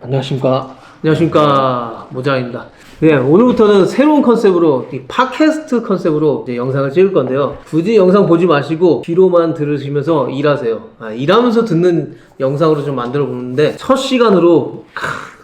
안녕하십니까. 안녕하십니까. 모장입니다. 네, 오늘부터는 새로운 컨셉으로, 이 팟캐스트 컨셉으로 이제 영상을 찍을 건데요. 굳이 영상 보지 마시고, 귀로만 들으시면서 일하세요. 일하면서 듣는 영상으로 좀 만들어 보는데, 첫 시간으로,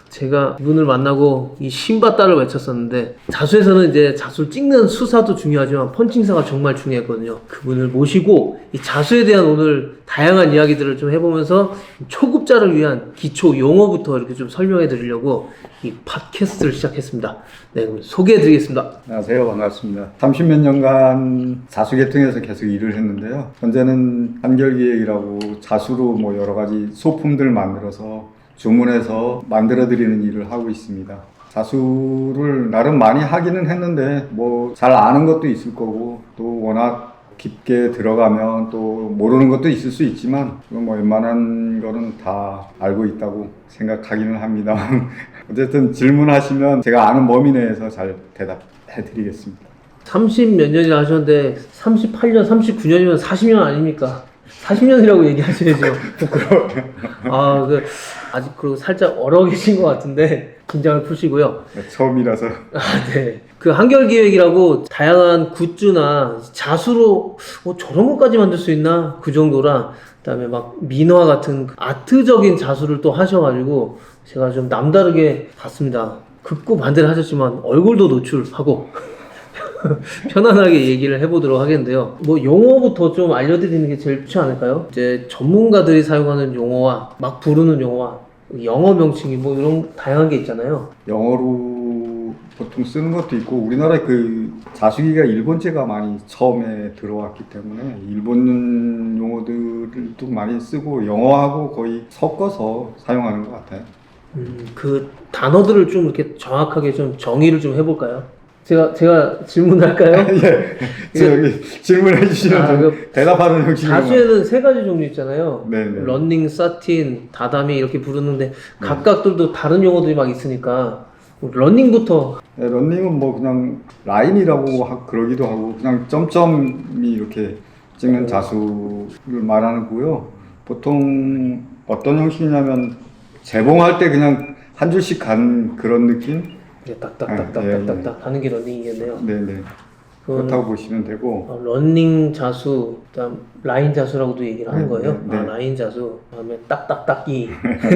제가 이분을 만나고 이 신바따를 외쳤었는데, 자수에서는 이제 자수를 찍는 수사도 중요하지만 펀칭사가 정말 중요했거든요. 그분을 모시고 이 자수에 대한 오늘 다양한 이야기들을 좀 해보면서 초급자를 위한 기초 용어부터 이렇게 좀 설명해 드리려고 이 팟캐스트를 시작했습니다. 네, 그럼 소개해 드리겠습니다. 안녕하세요. 반갑습니다. 30몇 년간 자수 계통에서 계속 일을 했는데요. 현재는 한결기획이라고 자수로 뭐 여러 가지 소품들 만들어서 주문해서 만들어드리는 일을 하고 있습니다. 자수를 나름 많이 하기는 했는데 뭐 잘 아는 것도 있을 거고 또 워낙 깊게 들어가면 또 모르는 것도 있을 수 있지만 뭐 웬만한 거는 다 알고 있다고 생각하기는 합니다. 어쨌든 질문하시면 제가 아는 범위 내에서 잘 대답해 드리겠습니다. 30 몇 년이나 하셨는데 38년, 39년이면 40년 아닙니까? 40년이라고 얘기하셔야죠. 부끄러워요. 아직 그리고 살짝 얼어 계신 것 같은데 긴장을 푸시고요. 처음이라서. 네. 그 한결기획이라고 다양한 굿즈나 자수로 저런 것까지 만들 수 있나? 그 정도랑 그다음에 막 민화 같은 아트적인 자수를 또 하셔가지고 제가 좀 남다르게 봤습니다. 극구 반대를 하셨지만 얼굴도 노출하고 편안하게 얘기를 해보도록 하겠는데요. 뭐 용어부터 좀 알려드리는 게 제일 좋지 않을까요? 이제 전문가들이 사용하는 용어와 막 부르는 용어와 영어 명칭이 뭐 이런 다양한 게 있잖아요. 영어로 보통 쓰는 것도 있고 우리나라에 그 자수기가 일본제가 많이 처음에 들어왔기 때문에 일본 용어들도 많이 쓰고 영어하고 거의 섞어서 사용하는 것 같아요. 그 단어들을 좀 이렇게 정확하게 좀 정의를 좀 해볼까요? 제가 질문할까요? 예. 여기 질문해 주시면 대답하는 형식으로. 자수에는 세 가지 종류 있잖아요. 네네. 런닝, 사틴, 다다미 이렇게 부르는데 각각들도 다른 용어들이 막 있으니까 런닝부터. 네, 런닝은 뭐 그냥 라인이라고 그러기도 하고 그냥 점점이 이렇게 찍는 자수를 말하는 거고요. 보통 어떤 형식이냐면 재봉할 때 그냥 한 줄씩 간 그런 느낌? 딱딱딱딱딱딱딱 하는 게 런닝이겠네요. 네네. 그렇다고 보시면 되고. 런닝 자수, 그다음 라인 자수라고도 얘기를 하는 거예요. 네. 라인 자수, 그다음에 딱딱딱이,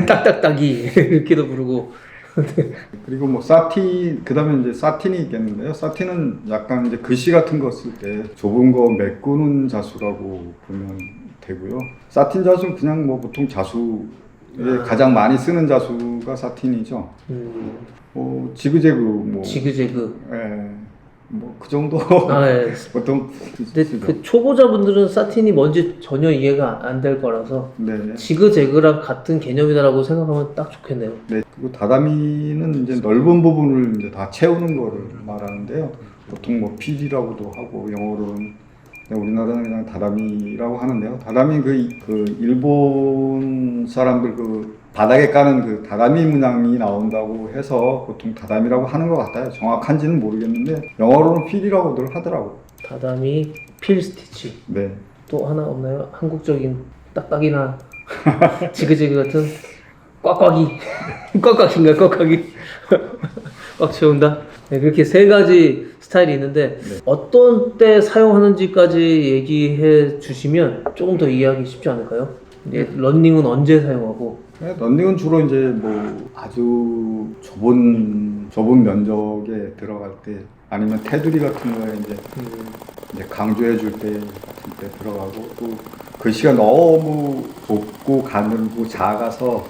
딱딱딱이 이렇게도 부르고. 그리고 뭐 사티, 그다음에 이제 사틴이 있겠는데요. 사틴은 약간 이제 글씨 같은 거 쓸 때 좁은 거 메꾸는 자수라고 보면 되고요. 사틴 자수는 그냥 뭐 보통 자수에 가장 많이 쓰는 자수가 사틴이죠. 지그재그 뭐 지그재그. 예. 뭐 그 정도. 예. 보통. 근데 그 초보자분들은 사틴이 뭔지 전혀 이해가 안 될 거라서 네. 지그재그랑 같은 개념이다라고 생각하면 딱 좋겠네요. 네. 그리고 다다미는 이제 넓은 부분을 이제 다 채우는 거를 말하는데요. 보통 뭐 필이라고도 하고 영어로는 우리나라는 그냥 다다미라고 하는데요. 다다미 그 일본 사람들 그 바닥에 까는 그 다다미 문양이 나온다고 해서 보통 다다미라고 하는 것 같아요. 정확한지는 모르겠는데 영어로는 필이라고들 하더라고요. 다다미, 필 스티치. 네. 또 하나 없나요? 한국적인 딱딱이나 지그재그 같은 꽉꽉이. 꽉꽉인가요? 꽉꽉이. 꽉 채운다. 네, 그렇게 세 가지 스타일이 있는데 어떤 때 사용하는지까지 얘기해 주시면 조금 더 이해하기 쉽지 않을까요? 이제 런닝은 언제 사용하고? 네, 런닝은 주로 이제 뭐 아주 좁은 면적에 들어갈 때 아니면 테두리 같은 거에 이제 강조해 줄 때 같은 때 들어가고 또 글씨가 너무 좁고 가늘고 작아서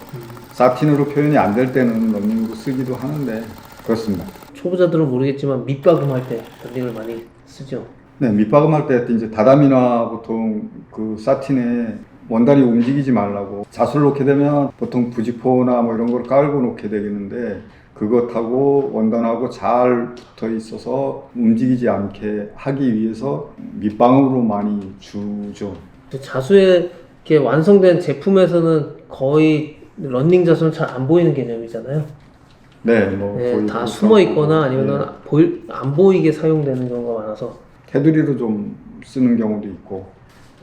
사틴으로 표현이 안 될 때는 런닝으로 쓰기도 하는데 그렇습니다. 초보자들은 모르겠지만 밑박음 할 때 런닝을 많이 쓰죠. 네, 밑박음 할 때 이제 다다미나 보통 그 사틴에 원단이 움직이지 말라고 자수를 놓게 되면 보통 부직포나 뭐 이런 걸 깔고 놓게 되겠는데 그것하고 원단하고 잘 붙어 있어서 움직이지 않게 하기 위해서 밑방음으로 많이 주죠. 자수에 이렇게 완성된 제품에서는 거의 런닝 자수는 잘 안 보이는 개념이잖아요. 네, 뭐 거의 다 숨어 있거나 아니면 네. 안 보이게 사용되는 경우가 많아서 테두리로 좀 쓰는 경우도 있고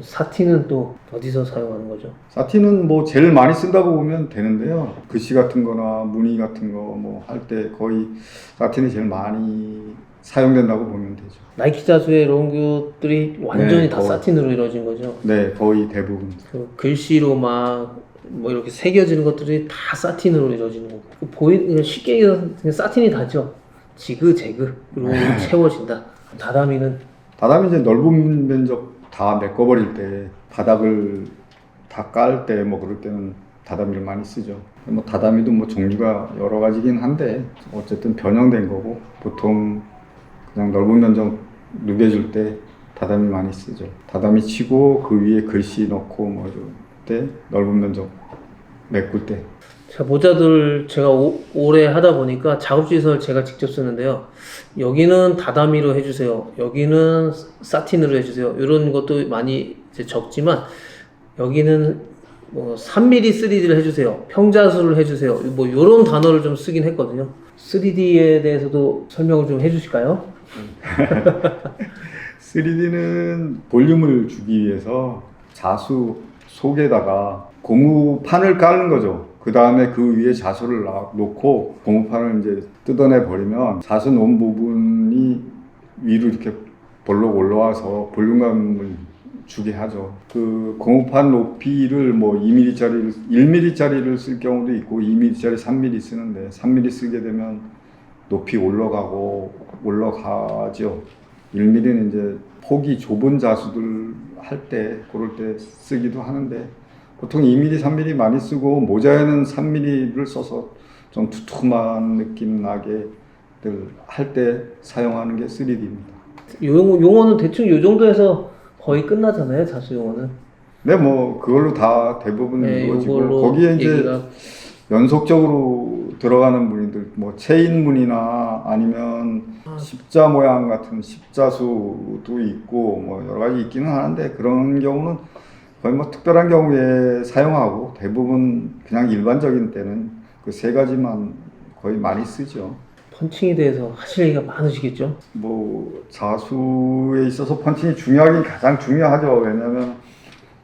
사틴은 또 어디서 사용하는 거죠? 사틴은 뭐 제일 많이 쓴다고 보면 되는데요. 글씨 같은 거나 무늬 같은 거 뭐 할 때 거의 사틴이 제일 많이 사용된다고 보면 되죠. 나이키 자수의 롱굿들이 완전히 네, 다 거의. 사틴으로 이루어진 거죠. 네, 거의 대부분. 그 글씨로 막 뭐 이렇게 새겨지는 것들이 다 사틴으로 이루어지는 거고 그냥 쉽게 얘기해서 그냥 사틴이 다죠. 지그재그로 채워진다. 다다미는 다다미 이제 넓은 면적 다 메꿔버릴 때 바닥을 다 깔 때 뭐 그럴 때는 다다미를 많이 쓰죠. 뭐 다다미도 뭐 종류가 여러 가지긴 한데 어쨌든 변형된 거고 보통 그냥 넓은 면적 누벼줄 때 다다미 많이 쓰죠. 다다미 치고 그 위에 글씨 넣고 뭐 이럴 때 넓은 면적 메꿀 때. 자, 모자들 제가 오래 하다 보니까 작업지에서 제가 직접 쓰는데요. 여기는 다다미로 해주세요. 여기는 사틴으로 해주세요. 이런 것도 많이 이제 적지만 여기는 뭐 3mm 3D를 해주세요. 평자수를 해주세요. 뭐 이런 단어를 좀 쓰긴 했거든요. 3D에 대해서도 설명을 좀 해주실까요? 3D는 볼륨을 주기 위해서 자수 속에다가 고무판을 깔는 거죠. 그 다음에 그 위에 자수를 놓고 고무판을 이제 뜯어내 버리면 자수 놓은 부분이 위로 이렇게 볼록 올라와서 볼륨감을 주게 하죠. 그 고무판 높이를 뭐 2mm짜리, 1mm짜리를 쓸 경우도 있고 2mm짜리 3mm 쓰는데 3mm 쓰게 되면 높이 올라가죠. 1mm는 이제 폭이 좁은 자수들 할 때 그럴 때 쓰기도 하는데 보통 2mm, 3mm 많이 쓰고 모자에는 3mm를 써서 좀 두툼한 느낌 나게 할 때 사용하는 게 3D입니다. 용어는 대충 이 정도에서 거의 끝나잖아요. 자수 용어는. 네, 뭐 그걸로 다 대부분 네, 이루어지고 이걸로 거기에 이제 얘기가 연속적으로 들어가는 무늬들, 뭐 체인 무늬나 아니면 십자 모양 같은 십자수도 있고 뭐 여러 가지 있기는 하는데 그런 경우는 거의 뭐 특별한 경우에 사용하고 대부분 그냥 일반적인 때는 그 세 가지만 거의 많이 쓰죠. 펀칭에 대해서 하실 얘기가 많으시겠죠? 뭐 자수에 있어서 펀칭이 중요하긴 가장 중요하죠. 왜냐하면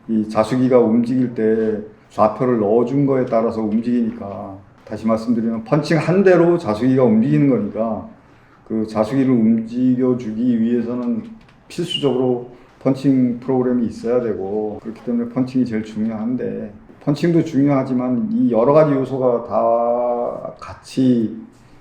이 자수기가 움직일 때 좌표를 넣어준 거에 따라서 움직이니까 다시 말씀드리면 펀칭 한 대로 자수기가 움직이는 거니까 그 자수기를 움직여주기 위해서는 필수적으로 펀칭 프로그램이 있어야 되고 그렇기 때문에 펀칭이 제일 중요한데 펀칭도 중요하지만 이 여러 가지 요소가 다 같이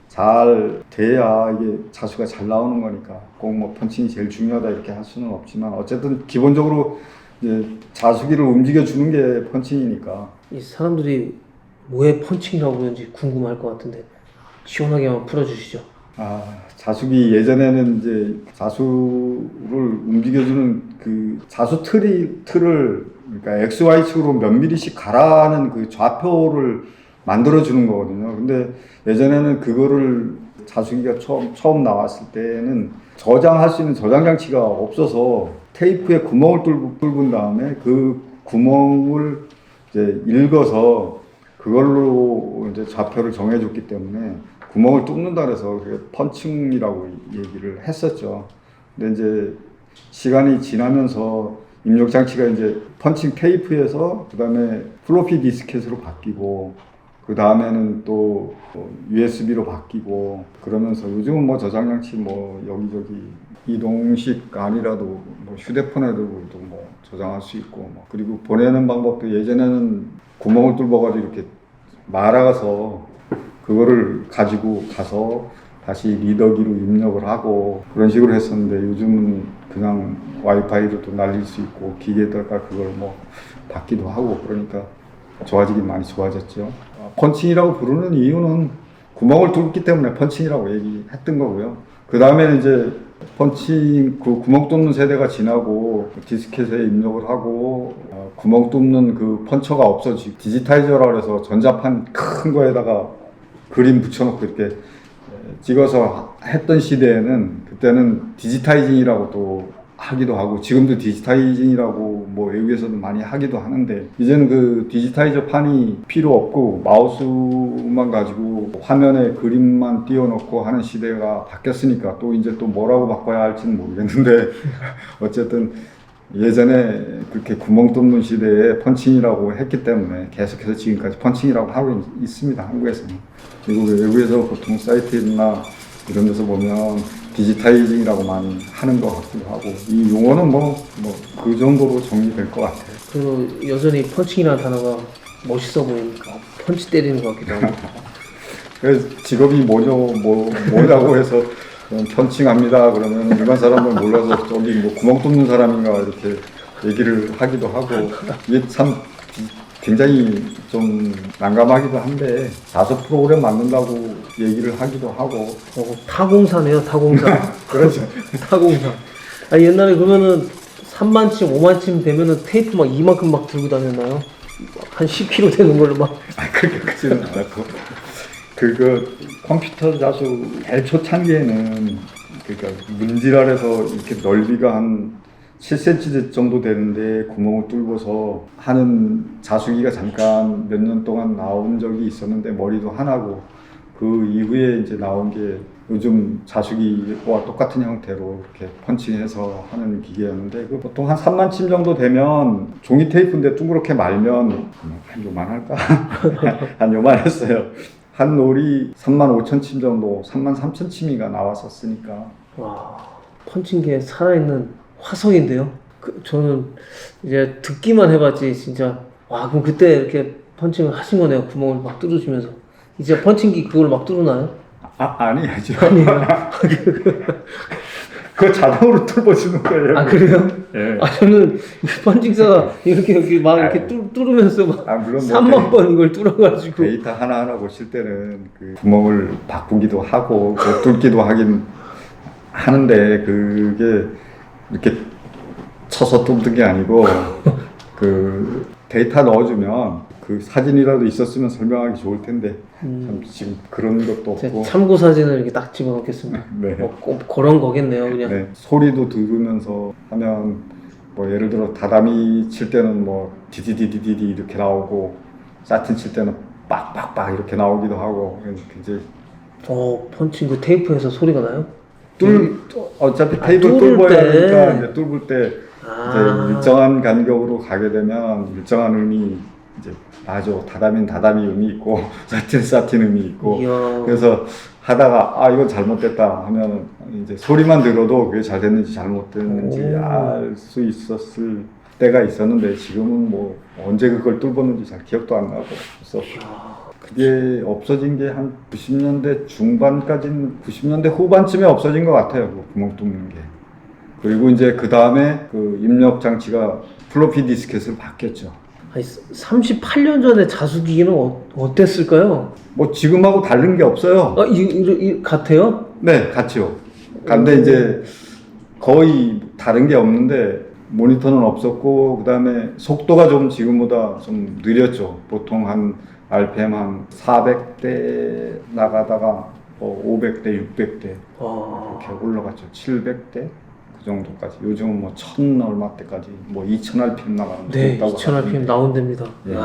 잘 돼야 이게 자수가 잘 나오는 거니까 꼭 뭐 펀칭이 제일 중요하다 이렇게 할 수는 없지만 어쨌든 기본적으로 이제 자수기를 움직여 주는 게 펀칭이니까. 이 사람들이 뭐에 펀칭이라고 그러는지 궁금할 것 같은데 시원하게 한번 풀어주시죠. 아, 자수기 예전에는 이제 자수를 움직여주는 그 자수 틀을 그러니까 XY축으로 몇 미리씩 가라는 그 좌표를 만들어주는 거거든요. 근데 예전에는 그거를 자수기가 처음 나왔을 때는 저장할 수 있는 저장 장치가 없어서 테이프에 구멍을 뚫은 다음에 그 구멍을 이제 읽어서 그걸로 이제 좌표를 정해줬기 때문에 구멍을 뚫는다 그래서 그게 펀칭이라고 얘기를 했었죠. 근데 이제 시간이 지나면서 입력 장치가 이제 펀칭 테이프에서 그 다음에 플로피 디스켓으로 바뀌고 그 다음에는 또 USB로 바뀌고 그러면서 요즘은 뭐 저장 장치 뭐 여기저기 이동식 아니라도 뭐 휴대폰에도 뭐 저장할 수 있고 뭐 그리고 보내는 방법도 예전에는 구멍을 뚫어가지고 이렇게 말아가서 그거를 가지고 가서 다시 리더기로 입력을 하고 그런 식으로 했었는데 요즘은 그냥 와이파이로도 날릴 수 있고 기계에다가 그걸 뭐 받기도 하고 그러니까 좋아지긴 많이 좋아졌죠. 펀칭이라고 부르는 이유는 구멍을 뚫기 때문에 펀칭이라고 얘기했던 거고요. 그 다음에는 이제 펀칭 그 구멍 뚫는 세대가 지나고 디스켓에 입력을 하고 구멍 뚫는 그 펀처가 없어지고 디지타이저라 그래서 전자판 큰 거에다가 그림 붙여놓고 이렇게 찍어서 했던 시대에는 그때는 디지타이징이라고 또 하기도 하고 지금도 디지타이징이라고 뭐 외국에서도 많이 하기도 하는데 이제는 그 디지타이저 판이 필요 없고 마우스만 가지고 화면에 그림만 띄워놓고 하는 시대가 바뀌었으니까 또 이제 또 뭐라고 바꿔야 할지는 모르겠는데 어쨌든 예전에 그렇게 구멍 뚫는 시대에 펀칭이라고 했기 때문에 계속해서 지금까지 펀칭이라고 하고 있습니다. 한국에서는. 그리고 외국에서 보통 사이트나 이런 데서 보면 디지타이징이라고 많이 하는 것 같기도 하고 이 용어는 뭐 그 정도로 정리될 것 같아요. 그리고 여전히 펀칭이라는 단어가 멋있어 보이니까 펀치 때리는 것 같기도 하고. 그래서 직업이 뭐냐고 해서 펀칭합니다. 그러면 일반 사람은 몰라서 저기 뭐 구멍 뚫는 사람인가 이렇게 얘기를 하기도 하고 이게 참 굉장히 좀 난감하기도 한데 자수 프로그램 만든다고 얘기를 하기도 하고 타공사네요, 타공사. 그렇죠. 타공사. 아, 옛날에 그러면은 3만침, 5만침 되면은 테이프 막 이만큼 막 들고 다녔나요? 한 10kg 되는 걸로 막. 그렇게 크지는 않았고 그거 컴퓨터 자수 제일 초창기에는 그러니까 문지랄에서 이렇게 넓이가 한 7cm 정도 되는데 구멍을 뚫고서 하는 자수기가 잠깐 몇 년 동안 나온 적이 있었는데 머리도 하나고 그 이후에 이제 나온 게 요즘 자수기와 똑같은 형태로 이렇게 펀칭해서 하는 기계였는데 그 보통 한 3만 침 정도 되면 종이 테이프인데 둥그렇게 말면 한 요만할까? 한 요만했어요. 한 롤이 3만 5천 침 정도, 3만 3천 침이가 나왔었으니까. 와, 펀칭기에 살아있는 화석인데요. 저는 이제 듣기만 해봤지 진짜. 와, 그럼 그때 이렇게 펀칭을 하신 거네요. 구멍을 막 뚫으시면서. 이제 펀칭기 그걸 막 뚫으나요? 아니죠. 그거 자동으로 뚫어주는 거예요. 아, 그래요? 예. 아, 저는 펀칭사가 이렇게 막 이렇게 뚫으면서 막 물론 3만 번 이걸 뚫어가지고. 데이터 하나하나 보실 때는 그 구멍을 바꾸기도 하고 그 뚫기도 하긴 하는데 그게 이렇게 쳐서 뚫는 게 아니고 그 데이터 넣어주면 그 사진이라도 있었으면 설명하기 좋을 텐데 참 지금 그런 것도 없고 참고 사진을 이렇게 딱 집어넣겠습니다. 네. 그런 거겠네요, 그냥. 네. 소리도 들으면서 하면 뭐 예를 들어 다다미 칠 때는 뭐 디디디디디 이렇게 나오고 사틴 칠 때는 빡빡빡 이렇게 나오기도 하고 굉장히 펀칭 그 테이프에서 소리가 나요? 어차피 테이블 뚫을 뚫어야 때. 하니까 이제 뚫을 때 이제 일정한 간격으로 가게 되면 일정한 음이 이제 나죠. 다다미는 다다미 음이 있고 사틴은 사틴 음이 있고 이야. 그래서 하다가 이건 잘못됐다 하면 이제 소리만 들어도 그게 잘 됐는지 잘못됐는지 알 수 있었을 때가 있었는데 지금은 뭐 언제 그걸 뚫었는지 잘 기억도 안 나고 그래서 그게 없어진 게 한 90년대 중반까지는 90년대 후반쯤에 없어진 것 같아요. 그 구멍 뚫는 게. 그리고 이제 그 다음에 그 입력 장치가 플로피 디스켓으로 바뀌었죠. 아니, 38년 전에 자수기기는 어땠을까요? 뭐 지금하고 다른 게 없어요. 같아요? 네, 같죠. 근데 이제 거의 다른 게 없는데 모니터는 없었고 그 다음에 속도가 좀 지금보다 좀 느렸죠. 보통 한 RPM 한 400대 나가다가 500대, 600대 이렇게 올라갔죠. 700대 그 정도까지. 요즘은 뭐 1000 얼마 때까지 뭐 2000 RPM 나가는 것도 네, 있다고 2000 RPM 나온답니다. 예.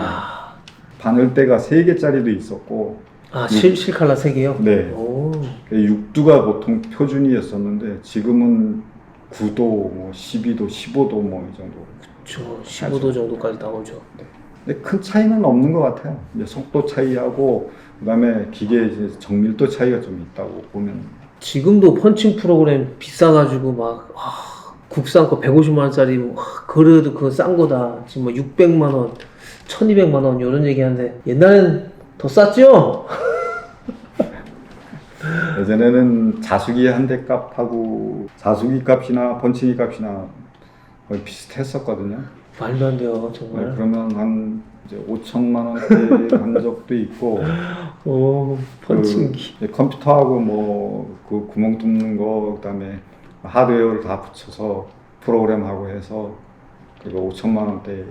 바늘대가 3개짜리도 있었고 실칼라 3개요? 네. 오. 6두가 보통 표준이었었는데 지금은 9도, 뭐 12도, 15도 뭐 이 정도. 그렇죠. 15도 정도까지 나오죠. 근데 큰 차이는 없는 것 같아요. 이제 속도 차이하고 그다음에 기계 이제 정밀도 차이가 좀 있다고 보면. 지금도 펀칭 프로그램 비싸가지고 막 국산 거 150만 원짜리 그래도 그거 싼 거다. 지금 뭐 600만 원, 1200만 원 이런 얘기하는데 옛날엔 더 쌌죠? 예전에는 자수기 한 대 값하고 자수기 값이나 펀칭기 값이나 거의 비슷했었거든요. 말도 안 돼요, 정말. 네, 그러면 한 이제 5천만 원대 간 적도 있고. 펀칭기. 컴퓨터하고 뭐 그 구멍 뚫는 거 그다음에 하드웨어를 다 붙여서 프로그램하고 해서 그리고 5천만 원대.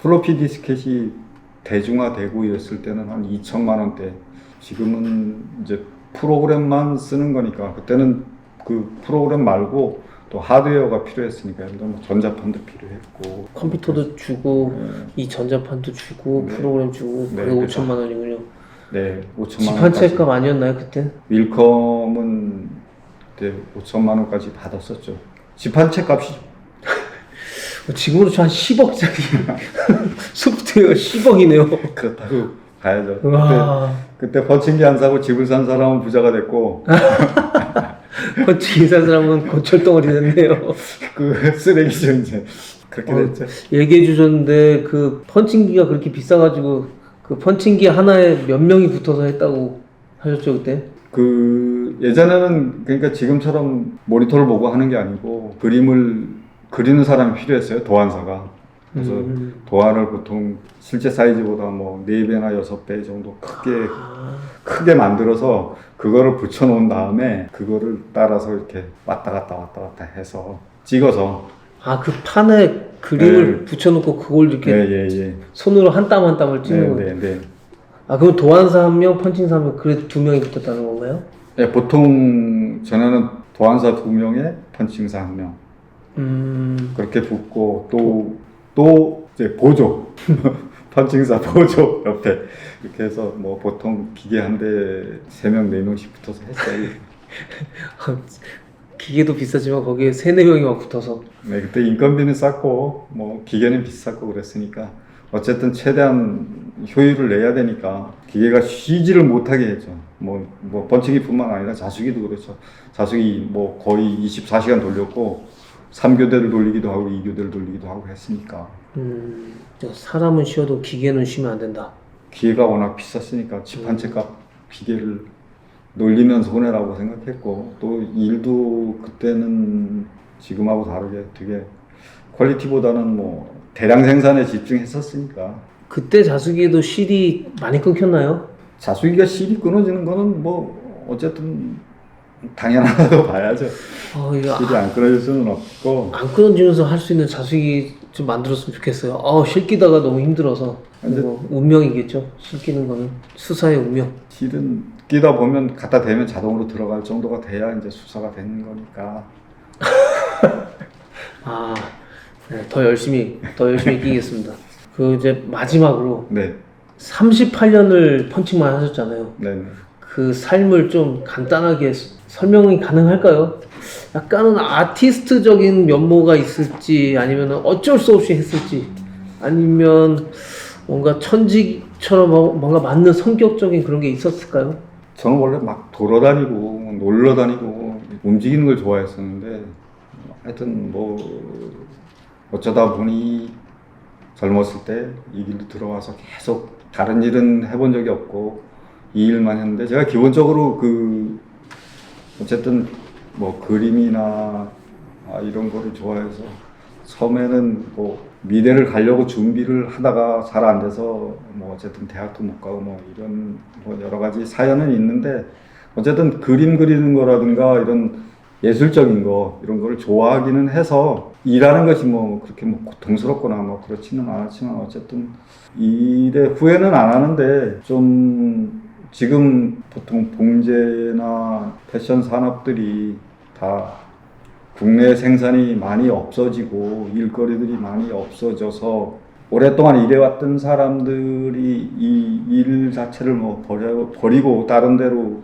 플로피 디스켓이 대중화되고 이랬을 때는 한 2천만 원대. 지금은 이제 프로그램만 쓰는 거니까 그때는 그 프로그램 말고 또 하드웨어가 필요했으니까 예를 들면 전자판도 필요했고 컴퓨터도 주고 이 전자판도 주고 프로그램 주고 그게 5천만 원이군요. 네, 5천만 원. 지판체 값 아니었나요 그때? 윌컴은 그때 5천만 원까지 받았었죠. 지판체 값이 지금으로 한 10억짜리 소프트웨어 10억이네요. 그렇다고 봐야죠. 와. 그때 펀칭기 안 사고 집을 산 사람은 부자가 됐고 펀칭 산 사람은 고철덩어리 됐네요. 그 쓰레기죠 이제. 그렇게 됐죠. 얘기해 주셨는데 그 펀칭기가 그렇게 비싸가지고 그 펀칭기 하나에 몇 명이 붙어서 했다고 하셨죠 그때? 그 예전에는 그러니까 지금처럼 모니터를 보고 하는 게 아니고 그림을 그리는 사람이 필요했어요. 도안사가. 그래서 도안을 보통 실제 사이즈보다 뭐 4배나 6배 정도 크게 만들어서 그거를 붙여 놓은 다음에 그거를 따라서 이렇게 왔다 갔다 해서 찍어서 아 그 판에 그림을 네. 붙여놓고 그걸 이렇게 예. 손으로 한 땀 한 땀을 찍는 거예요? 네. 아 그럼 도안사 1명, 펀칭사 1명 그래도 2명이 붙었다는 건가요? 네, 보통 전에는 도안사 2명에 펀칭사 1명 그렇게 붙고 또 이제 보조 펀칭사 보조 옆에 이렇게 해서 뭐 보통 기계 한 대 3명 4명씩 붙어서 했어요. 기계도 비싸지만 거기에 3, 4명이 막 붙어서 네, 그때 인건비는 쌌고 뭐 기계는 비쌌고 그랬으니까 어쨌든 최대한 효율을 내야 되니까 기계가 쉬지를 못하게 했죠. 뭐 펀치기뿐만 아니라 자수기도 그렇죠. 자수기 뭐 거의 24시간 돌렸고 3교대를 돌리기도 하고 2교대를 돌리기도 하고 했으니까 사람은 쉬어도 기계는 쉬면 안 된다. 기계가 워낙 비쌌으니까 집 한 채 값 기계를 놀리면 손해라고 생각했고 또 일도 그때는 지금하고 다르게 되게 퀄리티보다는 뭐 대량 생산에 집중했었으니까 그때 자수기에도 실이 많이 끊겼나요? 자수기가 실이 끊어지는 거는 뭐 어쨌든 당연하다고 봐야죠. 이거 실이 안 끊어질 수는 없고 안 끊어지면서 할 수 있는 자수기 좀 만들었으면 좋겠어요. 실 끼다가 너무 힘들어서. 뭐 운명이겠죠. 실 끼는 거는 수사의 운명. 실은 끼다 보면 갖다 대면 자동으로 들어갈 정도가 돼야 이제 수사가 되는 거니까. 네, 더 열심히 끼겠습니다. 그 이제 마지막으로 네. 38년을 펀칭만 하셨잖아요. 네. 그 삶을 좀 간단하게 설명이 가능할까요? 약간은 아티스트적인 면모가 있을지 아니면 어쩔 수 없이 했을지 아니면 뭔가 천직처럼 뭔가 맞는 성격적인 그런 게 있었을까요? 저는 원래 막 돌아다니고 놀러 다니고 움직이는 걸 좋아했었는데 하여튼 뭐 어쩌다 보니 젊었을 때 이 길로 들어와서 계속 다른 일은 해본 적이 없고 이 일만 했는데 제가 기본적으로 그 어쨌든 뭐 그림이나 이런 거를 좋아해서 처음에는 뭐 미대를 가려고 준비를 하다가 잘 안 돼서 뭐 어쨌든 대학도 못 가고 뭐 이런 뭐 여러 가지 사연은 있는데 어쨌든 그림 그리는 거라든가 이런 예술적인 거 이런 거를 좋아하기는 해서 일하는 것이 뭐 그렇게 뭐 고통스럽거나 뭐 그렇지는 않았지만 어쨌든 일에 후회는 안 하는데 좀 지금 보통 봉제나 패션 산업들이 다 국내 생산이 많이 없어지고 일거리들이 많이 없어져서 오랫동안 일해왔던 사람들이 이 일 자체를 뭐 버리고 다른 데로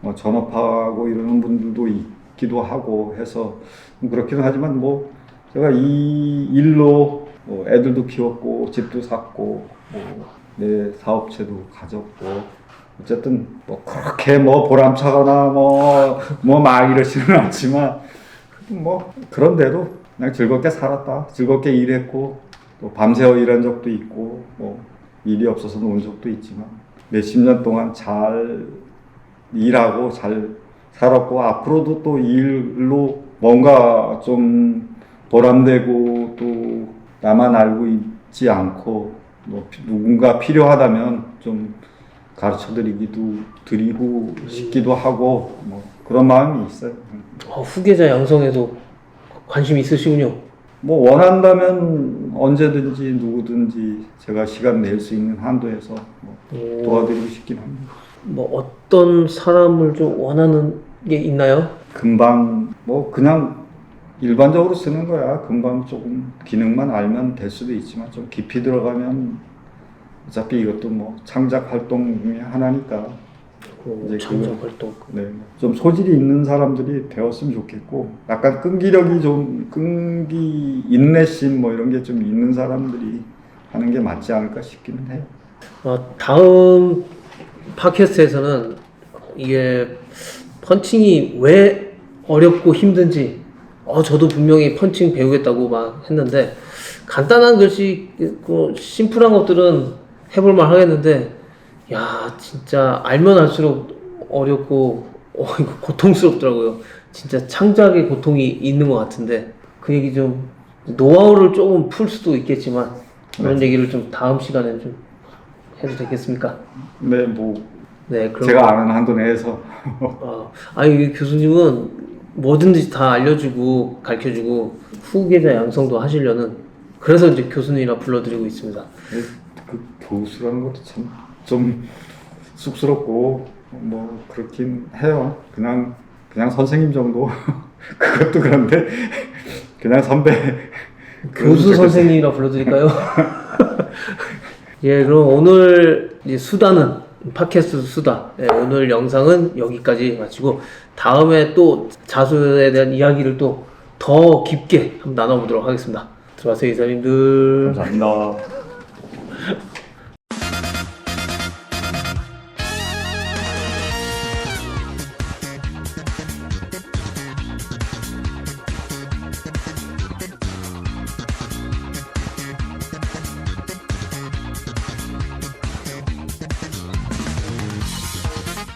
뭐 전업하고 이러는 분들도 있기도 하고 해서 그렇기는 하지만 뭐 제가 이 일로 뭐 애들도 키웠고 집도 샀고 뭐 내 사업체도 가졌고 어쨌든 뭐 그렇게 뭐 보람차거나 뭐 막 이러지는 않지만 뭐 그런 대로 그냥 즐겁게 살았다. 즐겁게 일했고 또 밤새워 일한 적도 있고 뭐 일이 없어서 논 적도 있지만 몇십 년 동안 잘 일하고 잘 살았고 앞으로도 또 일로 뭔가 좀 보람되고 또 나만 알고 있지 않고 뭐 누군가 필요하다면 좀 드리고 싶기도 하고 뭐 그런 마음이 있어요. 후계자 양성에도 관심이 있으시군요. 뭐 원한다면 언제든지 누구든지 제가 시간 낼 수 있는 한도에서 뭐 도와드리고 싶긴 합니다. 뭐 어떤 사람을 좀 원하는 게 있나요? 금방 뭐 그냥 일반적으로 쓰는 거야. 금방 조금 기능만 알면 될 수도 있지만 좀 깊이 들어가면 어차피 이것도 뭐 창작 활동 중에 하나니까 이제 창작 활동. 네, 좀 소질이 있는 사람들이 되었으면 좋겠고, 약간 끈기력이 좀 인내심 뭐 이런 게 좀 있는 사람들이 하는 게 맞지 않을까 싶기는 해요. 다음 팟캐스트에서는 이게 펀칭이 왜 어렵고 힘든지, 저도 분명히 펀칭 배우겠다고 막 했는데, 간단한 글씨, 심플한 것들은 해볼만 하겠는데, 야, 진짜 알면 알수록 어렵고, 이거 고통스럽더라고요. 진짜 창작의 고통이 있는 것 같은데, 그 얘기 좀, 노하우를 조금 풀 수도 있겠지만, 그런 얘기를 좀 다음 시간에 좀 해도 되겠습니까? 네, 뭐 네, 그럼. 제가 아는 한도 내에서. 아니, 교수님은 뭐든지 다 알려주고, 가르쳐주고, 후계자 양성도 하시려는, 그래서 이제 교수님이라 불러드리고 있습니다. 그 교수라는 것도 참 좀 쑥스럽고 뭐 그렇긴 해요. 그냥 선생님 정도. 그것도 그런데 그냥 선배. 교수 선생님이라 불러드릴까요? 예, 그럼 오늘 이제 팟캐스트 수다. 예, 오늘 영상은 여기까지 마치고, 다음에 또 자수에 대한 이야기를 또 더 깊게 한번 나눠보도록 하겠습니다. 들어가세요, 이사님들. 감사합니다.